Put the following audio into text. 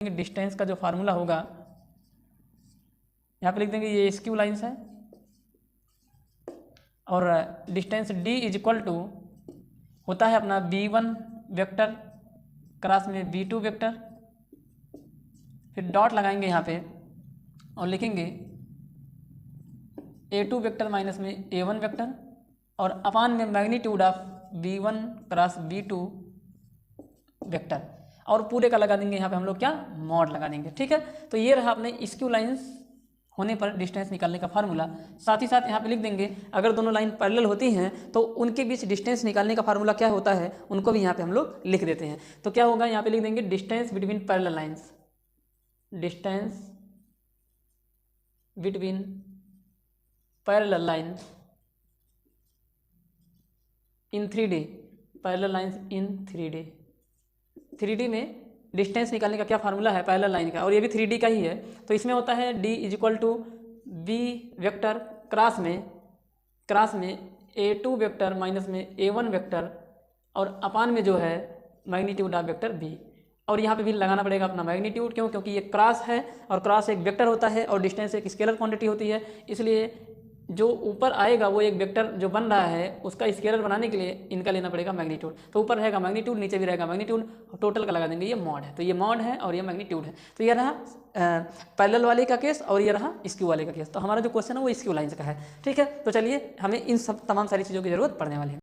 Distance का जो formula होगा यहाँ पे लिख देंगे, ये स्क्यू लाइन्स है और distance d is equal to होता है अपना v1 वेक्टर क्रॉस में v2 वेक्टर, फिर डॉट लगाएंगे यहाँ पे और लिखेंगे a2 वेक्टर माइनस में a1 वेक्टर और अपान में magnitude of v1 cross v2 vector और पूरे का लगा देंगे यहाँ पे हम लोग क्या, मॉड लगा देंगे। ठीक है, तो ये रहा अपने स्क्यू लाइंस होने पर डिस्टेंस निकालने का फार्मूला। साथ ही साथ यहाँ पे लिख देंगे अगर दोनों लाइन पैरेलल होती हैं तो उनके बीच डिस्टेंस निकालने का फार्मूला क्या होता है, उनको भी यहाँ पे हम लोग लिख देते हैं। तो क्या होगा, यहाँ पे लिख देंगे distance between parallel lines, distance between parallel line in 3D, parallel lines in 3D। 3D में डिस्टेंस निकालने का क्या फार्मूला है पैरेलल लाइन का, और ये भी 3D का ही है। तो इसमें होता है d is equal to b vector cross में a2 वेक्टर माइनस में a1 वेक्टर और अपान में जो है मैग्नीट्यूड ऑफ वेक्टर b। और यहाँ पे भी लगाना पड़ेगा अपना मैग्नीट्यूड, क्यों, क्योंकि ये क्रॉस है और क्रॉस एक वेक्टर होता है और डिस्टेंस एक स्केलर क्वांटिटी होती है, इसलिए जो ऊपर आएगा वो एक वेक्टर जो बन रहा है उसका स्केलर बनाने के लिए इनका लेना पड़ेगा मैग्नीट्यूड। तो ऊपर रहेगा मैग्नीट्यूड, नीचे भी रहेगा मैग्नीट्यूड, टोटल का लगा देंगे ये मॉड है। तो ये मॉड है और ये मैग्नीट्यूड है। तो ये रहा पैरेलल वाले का केस और ये रहा स्क्यू वाले का केस। तो हमारा जो क्वेश्चन है वो स्क्यू लाइन्स का है। ठीक है, तो चलिए हमें इन सब तमाम सारी चीज़ों की जरूरत पड़ने वाली है।